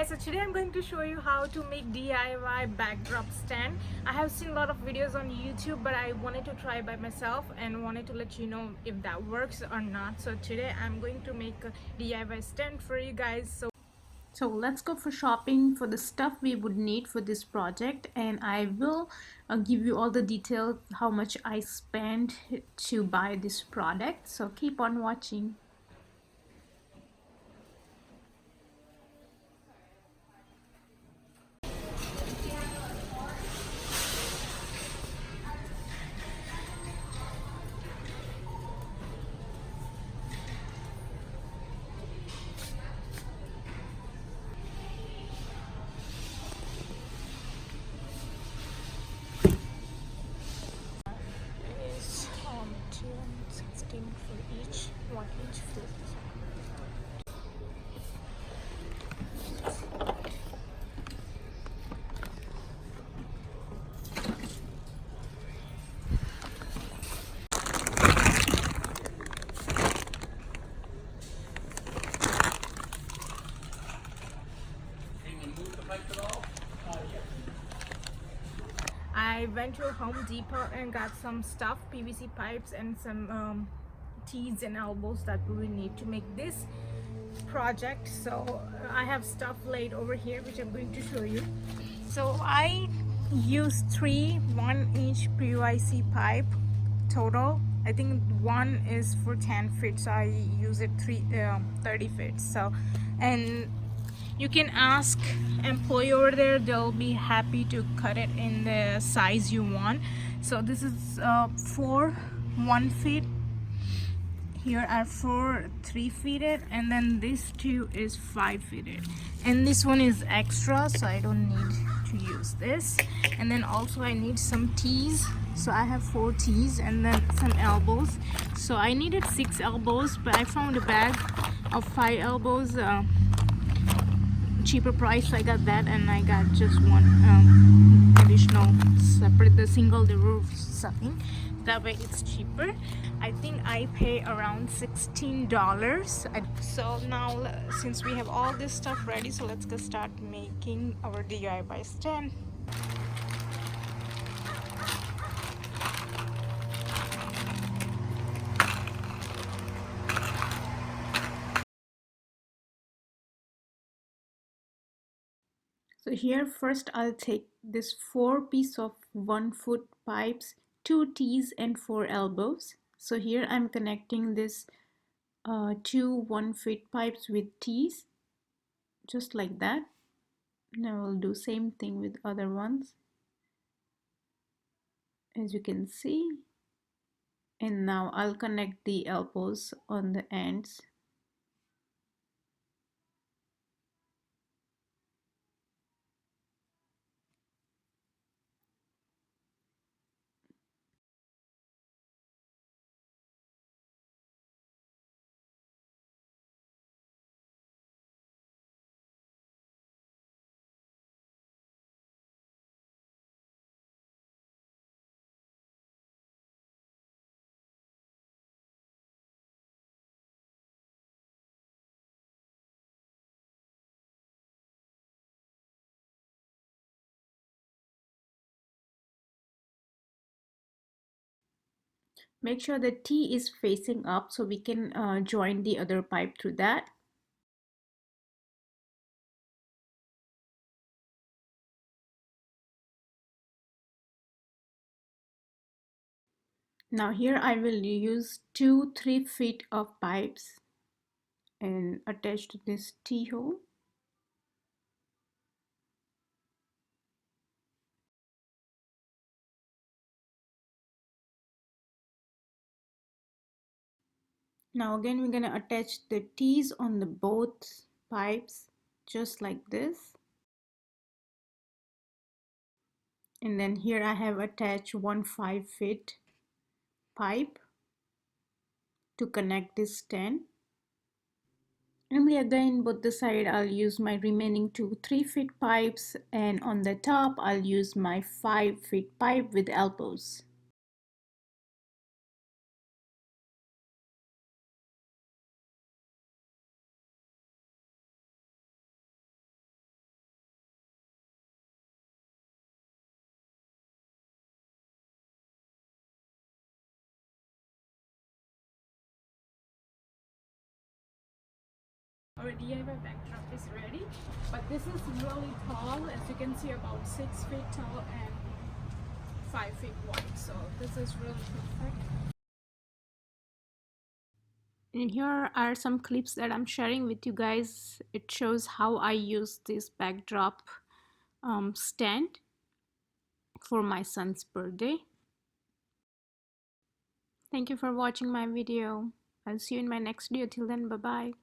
guys, so today I'm going to show you how to make DIY backdrop stand. I have seen a lot of videos on YouTube, but I wanted to try by myself and wanted to let you know if that works or not. So today I'm going to make a DIY stand for you guys. So let's go for shopping for the stuff we would need for this project, and I will give you all the details how much I spent to buy this product. So keep on watching. Is 216 for each, one each foot. I went to Home Depot and got some stuff, PVC pipes and some tees and elbows that we need to make this project. So I have stuff laid over here which I'm going to show you. So I used three 1-inch PVC pipe total. I think one is for 10 feet, so I use it 30 feet. So, and you can ask employee over there, they'll be happy to cut it in the size you want. So this is 4 1 feet, here are 4 3 feeted, and then this two is 5 feeted, and this one is extra, so I don't need to use this. And then also I need some tees, so I have 4 tees, and then some elbows. So I needed 6 elbows, but I found a bag of 5 elbows, cheaper price, so I got that, and I got just one additional separate, the single the roof something, that way it's cheaper. I think I pay around $16. So now since we have all this stuff ready, so let's go start making our DIY stand. So here first I'll take this 4 piece of 1 foot pipes, 2 T's and 4 elbows. So here I'm connecting this 2 1 foot pipes with T's, just like that. Now we'll do same thing with other ones, as you can see. And now I'll connect the elbows on the ends. Make sure the T is facing up so we can join the other pipe through that. Now here I will use 2 3 feet of pipes and attach to this T hole. Now again we're going to attach the T's on the both pipes, just like this. And then here I have attached 1 5 feet pipe to connect this stand. And again both the side I'll use my remaining 2 3 feet pipes, and on the top I'll use my 5 feet pipe with elbows. our DIY backdrop is ready. But this is really tall, as you can see, about 6 feet tall and 5 feet wide. So this is really perfect. And here are some clips that I'm sharing with you guys. It shows how I use this backdrop stand for my son's birthday. Thank you for watching my video. I'll see you in my next video. Till then, bye bye.